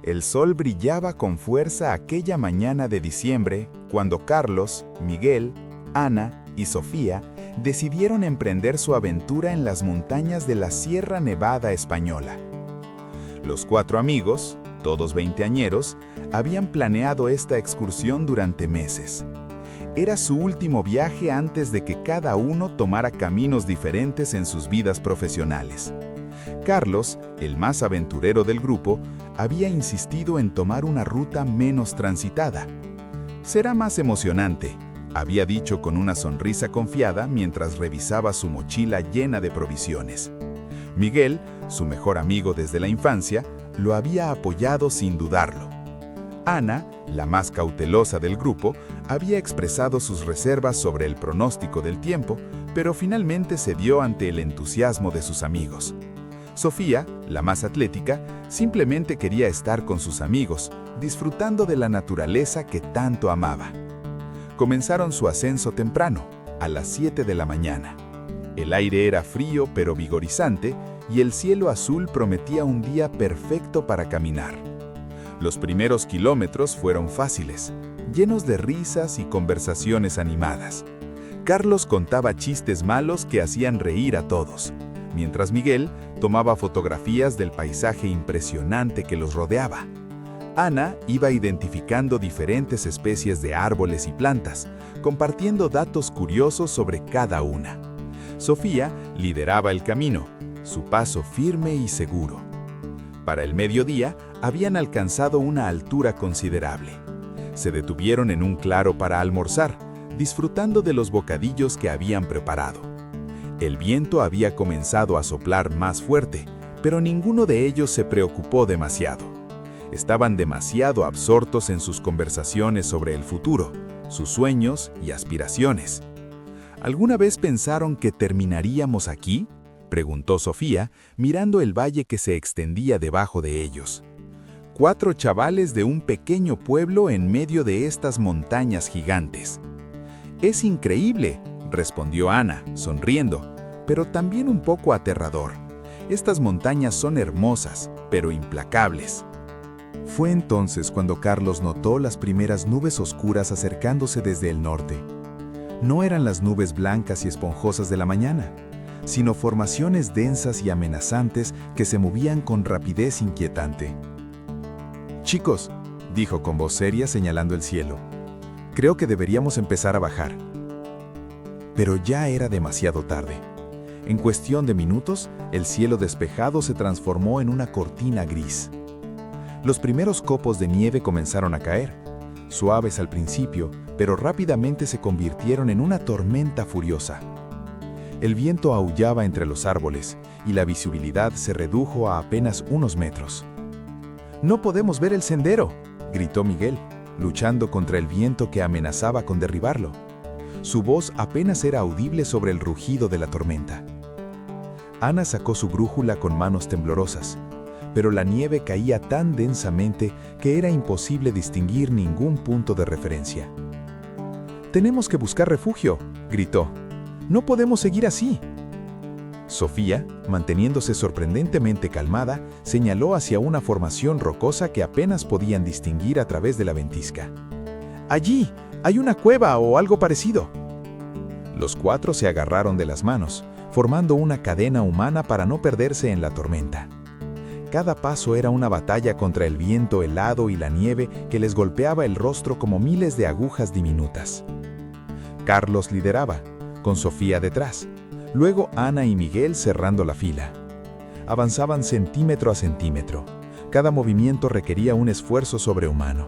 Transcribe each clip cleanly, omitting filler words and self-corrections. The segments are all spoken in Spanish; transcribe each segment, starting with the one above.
El sol brillaba con fuerza aquella mañana de diciembre, cuando Carlos, Miguel, Ana y Sofía decidieron emprender su aventura en las montañas de la Sierra Nevada española. Los 4 amigos, todos veinteañeros, habían planeado esta excursión durante meses. Era su último viaje antes de que cada uno tomara caminos diferentes en sus vidas profesionales. Carlos, el más aventurero del grupo, había insistido en tomar una ruta menos transitada. «Será más emocionante», había dicho con una sonrisa confiada mientras revisaba su mochila llena de provisiones. Miguel, su mejor amigo desde la infancia, lo había apoyado sin dudarlo. Ana, la más cautelosa del grupo, había expresado sus reservas sobre el pronóstico del tiempo, pero finalmente cedió ante el entusiasmo de sus amigos. Sofía, la más atlética, simplemente quería estar con sus amigos, disfrutando de la naturaleza que tanto amaba. Comenzaron su ascenso temprano, a las 7 de la mañana. El aire era frío pero vigorizante y el cielo azul prometía un día perfecto para caminar. Los primeros kilómetros fueron fáciles, llenos de risas y conversaciones animadas. Carlos contaba chistes malos que hacían reír a todos, mientras Miguel tomaba fotografías del paisaje impresionante que los rodeaba. Ana iba identificando diferentes especies de árboles y plantas, compartiendo datos curiosos sobre cada una. Sofía lideraba el camino, su paso firme y seguro. Para el mediodía, habían alcanzado una altura considerable. Se detuvieron en un claro para almorzar, disfrutando de los bocadillos que habían preparado. El viento había comenzado a soplar más fuerte, pero ninguno de ellos se preocupó demasiado. Estaban demasiado absortos en sus conversaciones sobre el futuro, sus sueños y aspiraciones. ¿Alguna vez pensaron que terminaríamos aquí?, preguntó Sofía, mirando el valle que se extendía debajo de ellos. 4 chavales de un pequeño pueblo en medio de estas montañas gigantes. «Es increíble», respondió Ana, sonriendo, pero también un poco aterrador. «Estas montañas son hermosas, pero implacables». Fue entonces cuando Carlos notó las primeras nubes oscuras acercándose desde el norte. No eran las nubes blancas y esponjosas de la mañana, sino formaciones densas y amenazantes que se movían con rapidez inquietante. «Chicos», dijo con voz seria señalando el cielo, «creo que deberíamos empezar a bajar». Pero ya era demasiado tarde. En cuestión de minutos, el cielo despejado se transformó en una cortina gris. Los primeros copos de nieve comenzaron a caer, suaves al principio, pero rápidamente se convirtieron en una tormenta furiosa. El viento aullaba entre los árboles y la visibilidad se redujo a apenas unos metros. «No podemos ver el sendero», gritó Miguel, luchando contra el viento que amenazaba con derribarlo. Su voz apenas era audible sobre el rugido de la tormenta. Ana sacó su brújula con manos temblorosas, pero la nieve caía tan densamente que era imposible distinguir ningún punto de referencia. «Tenemos que buscar refugio», gritó. «No podemos seguir así». Sofía, manteniéndose sorprendentemente calmada, señaló hacia una formación rocosa que apenas podían distinguir a través de la ventisca. «Allí, hay una cueva o algo parecido». Los 4 se agarraron de las manos, formando una cadena humana para no perderse en la tormenta. Cada paso era una batalla contra el viento helado y la nieve que les golpeaba el rostro como miles de agujas diminutas. Carlos lideraba, con Sofía detrás, luego Ana y Miguel cerrando la fila. Avanzaban centímetro a centímetro. Cada movimiento requería un esfuerzo sobrehumano.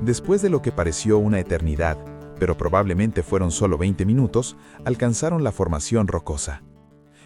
Después de lo que pareció una eternidad, pero probablemente fueron solo 20 minutos, alcanzaron la formación rocosa.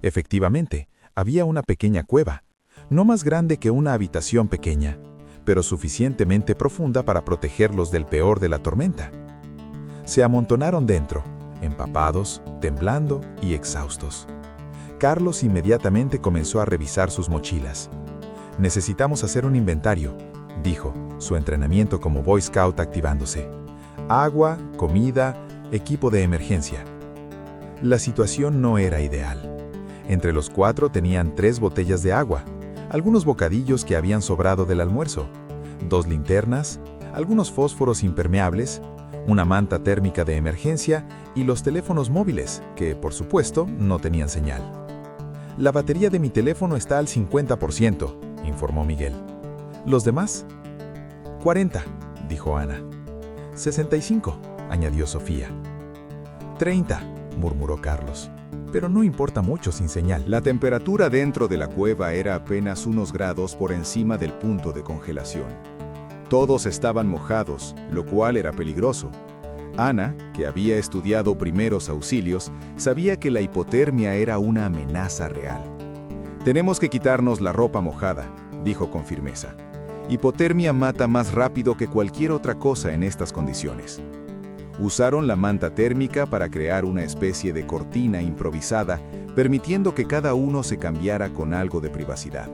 Efectivamente, había una pequeña cueva, no más grande que una habitación pequeña, pero suficientemente profunda para protegerlos del peor de la tormenta. Se amontonaron dentro, empapados, temblando y exhaustos. Carlos inmediatamente comenzó a revisar sus mochilas. «Necesitamos hacer un inventario», dijo, su entrenamiento como Boy Scout activándose. «Agua, comida, equipo de emergencia». La situación no era ideal. Entre los 4 tenían 3 botellas de agua, algunos bocadillos que habían sobrado del almuerzo, 2 linternas, algunos fósforos impermeables, una manta térmica de emergencia y los teléfonos móviles, que, por supuesto, no tenían señal. «La batería de mi teléfono está al 50%, informó Miguel. «¿Los demás?» «40», dijo Ana. «65», añadió Sofía. «30», murmuró Carlos. «Pero no importa mucho sin señal». La temperatura dentro de la cueva era apenas unos grados por encima del punto de congelación. Todos estaban mojados, lo cual era peligroso. Ana, que había estudiado primeros auxilios, sabía que la hipotermia era una amenaza real. «Tenemos que quitarnos la ropa mojada», dijo con firmeza. «Hipotermia mata más rápido que cualquier otra cosa en estas condiciones». Usaron la manta térmica para crear una especie de cortina improvisada, permitiendo que cada uno se cambiara con algo de privacidad.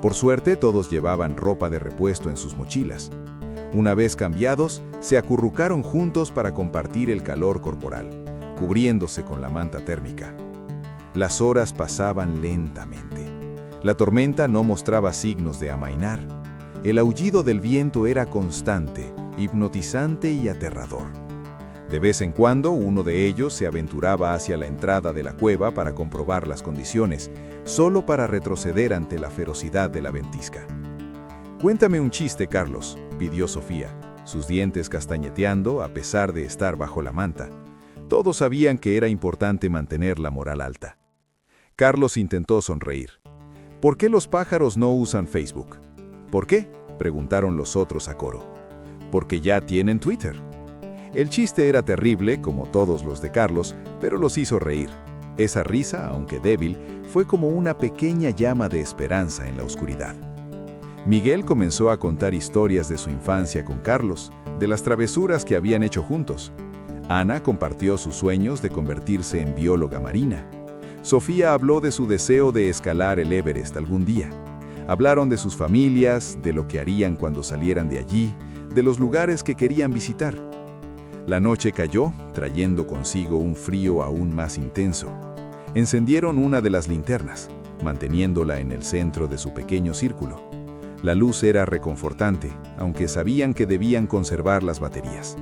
Por suerte, todos llevaban ropa de repuesto en sus mochilas. Una vez cambiados, se acurrucaron juntos para compartir el calor corporal, cubriéndose con la manta térmica. Las horas pasaban lentamente. La tormenta no mostraba signos de amainar. El aullido del viento era constante, hipnotizante y aterrador. De vez en cuando, uno de ellos se aventuraba hacia la entrada de la cueva para comprobar las condiciones, solo para retroceder ante la ferocidad de la ventisca. «Cuéntame un chiste, Carlos», pidió Sofía, sus dientes castañeteando a pesar de estar bajo la manta. Todos sabían que era importante mantener la moral alta. Carlos intentó sonreír. «¿Por qué los pájaros no usan Facebook?» «¿Por qué?», preguntaron los otros a coro. «Porque ya tienen Twitter». El chiste era terrible, como todos los de Carlos, pero los hizo reír. Esa risa, aunque débil, fue como una pequeña llama de esperanza en la oscuridad. Miguel comenzó a contar historias de su infancia con Carlos, de las travesuras que habían hecho juntos. Ana compartió sus sueños de convertirse en bióloga marina. Sofía habló de su deseo de escalar el Everest algún día. Hablaron de sus familias, de lo que harían cuando salieran de allí, de los lugares que querían visitar. La noche cayó, trayendo consigo un frío aún más intenso. Encendieron una de las linternas, manteniéndola en el centro de su pequeño círculo. La luz era reconfortante, aunque sabían que debían conservar las baterías.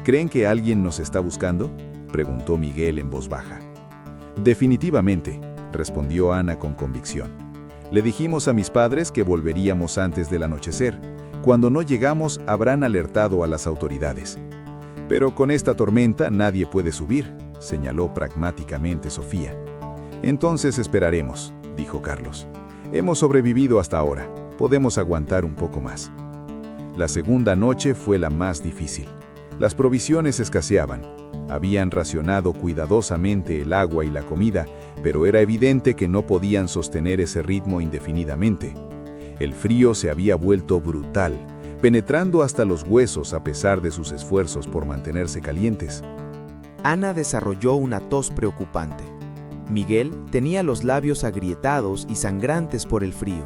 «¿Creen que alguien nos está buscando?», preguntó Miguel en voz baja. «Definitivamente», respondió Ana con convicción. «Le dijimos a mis padres que volveríamos antes del anochecer. Cuando no llegamos, habrán alertado a las autoridades». «Pero con esta tormenta nadie puede subir», señaló pragmáticamente Sofía. «Entonces esperaremos», dijo Carlos. «Hemos sobrevivido hasta ahora. Podemos aguantar un poco más». La segunda noche fue la más difícil. Las provisiones escaseaban. Habían racionado cuidadosamente el agua y la comida, pero era evidente que no podían sostener ese ritmo indefinidamente. El frío se había vuelto brutal, penetrando hasta los huesos a pesar de sus esfuerzos por mantenerse calientes. Ana desarrolló una tos preocupante. Miguel tenía los labios agrietados y sangrantes por el frío.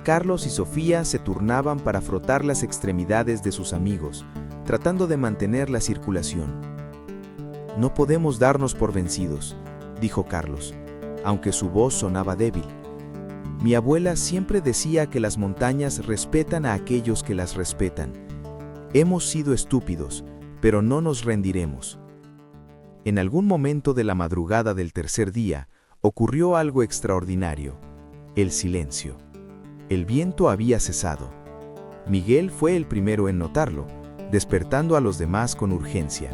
Carlos y Sofía se turnaban para frotar las extremidades de sus amigos, tratando de mantener la circulación. «No podemos darnos por vencidos», dijo Carlos, aunque su voz sonaba débil. «Mi abuela siempre decía que las montañas respetan a aquellos que las respetan. Hemos sido estúpidos, pero no nos rendiremos». En algún momento de la madrugada del tercer día, ocurrió algo extraordinario: el silencio. El viento había cesado. Miguel fue el primero en notarlo, despertando a los demás con urgencia.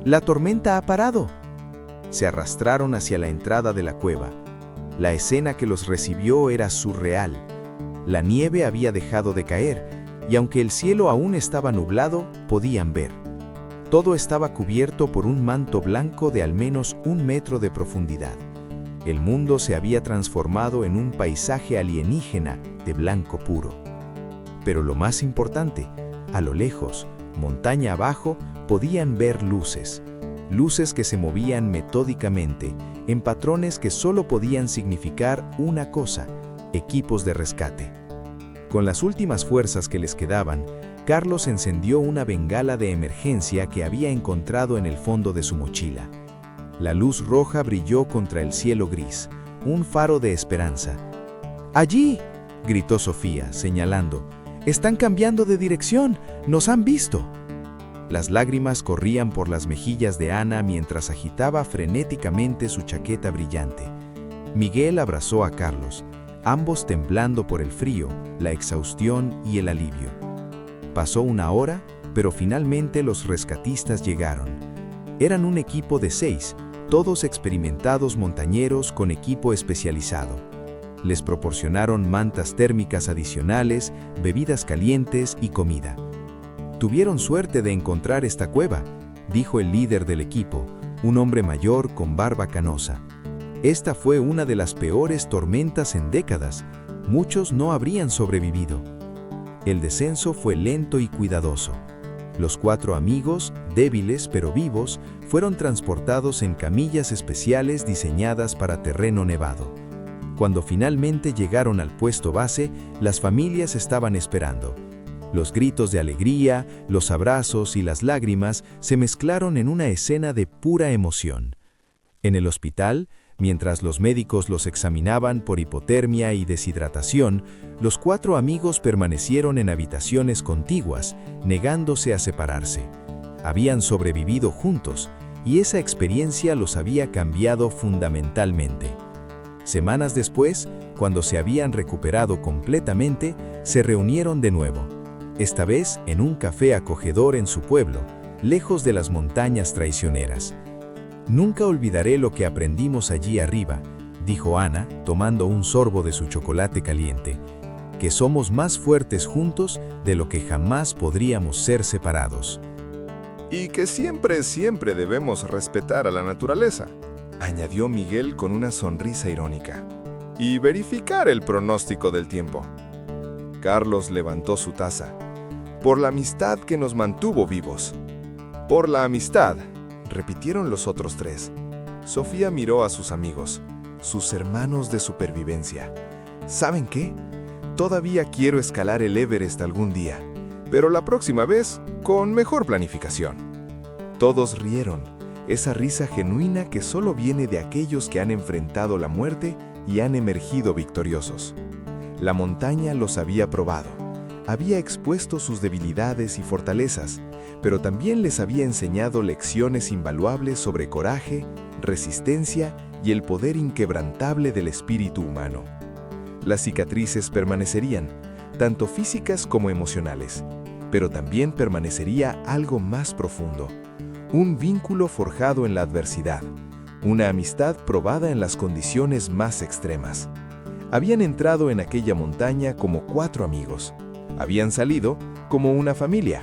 «¡La tormenta ha parado!». Se arrastraron hacia la entrada de la cueva. La escena que los recibió era surreal. La nieve había dejado de caer, y aunque el cielo aún estaba nublado, podían ver. Todo estaba cubierto por un manto blanco de al menos 1 metro de profundidad. El mundo se había transformado en un paisaje alienígena de blanco puro. Pero lo más importante, a lo lejos, montaña abajo, podían ver luces. Luces que se movían metódicamente, en patrones que solo podían significar una cosa: equipos de rescate. Con las últimas fuerzas que les quedaban, Carlos encendió una bengala de emergencia que había encontrado en el fondo de su mochila. La luz roja brilló contra el cielo gris, un faro de esperanza. ¡Allí!, gritó Sofía, señalando. ¡Están cambiando de dirección! ¡Nos han visto! Las lágrimas corrían por las mejillas de Ana mientras agitaba frenéticamente su chaqueta brillante. Miguel abrazó a Carlos, ambos temblando por el frío, la exhaustión y el alivio. Pasó una hora, pero finalmente los rescatistas llegaron. Eran un equipo de 6, todos experimentados montañeros con equipo especializado. Les proporcionaron mantas térmicas adicionales, bebidas calientes y comida. «Tuvieron suerte de encontrar esta cueva», dijo el líder del equipo, un hombre mayor con barba canosa. «Esta fue una de las peores tormentas en décadas. Muchos no habrían sobrevivido». El descenso fue lento y cuidadoso. Los 4 amigos, débiles pero vivos, fueron transportados en camillas especiales diseñadas para terreno nevado. Cuando finalmente llegaron al puesto base, las familias estaban esperando. Los gritos de alegría, los abrazos y las lágrimas se mezclaron en una escena de pura emoción. En el hospital, mientras los médicos los examinaban por hipotermia y deshidratación, los 4 amigos permanecieron en habitaciones contiguas, negándose a separarse. Habían sobrevivido juntos, y esa experiencia los había cambiado fundamentalmente. Semanas después, cuando se habían recuperado completamente, se reunieron de nuevo, esta vez en un café acogedor en su pueblo, lejos de las montañas traicioneras. «Nunca olvidaré lo que aprendimos allí arriba», dijo Ana, tomando un sorbo de su chocolate caliente, «que somos más fuertes juntos de lo que jamás podríamos ser separados». Y que siempre debemos respetar a la naturaleza, añadió Miguel con una sonrisa irónica. Y verificar el pronóstico del tiempo. Carlos levantó su taza. Por la amistad que nos mantuvo vivos. Por la amistad, repitieron los otros 3. Sofía miró a sus amigos, sus hermanos de supervivencia. ¿Saben qué? Todavía quiero escalar el Everest algún día, pero la próxima vez con mejor planificación. Todos rieron, esa risa genuina que solo viene de aquellos que han enfrentado la muerte y han emergido victoriosos. La montaña los había probado, había expuesto sus debilidades y fortalezas, pero también les había enseñado lecciones invaluables sobre coraje, resistencia y el poder inquebrantable del espíritu humano. Las cicatrices permanecerían, tanto físicas como emocionales, pero también permanecería algo más profundo, un vínculo forjado en la adversidad, una amistad probada en las condiciones más extremas. Habían entrado en aquella montaña como 4 amigos, habían salido como una familia.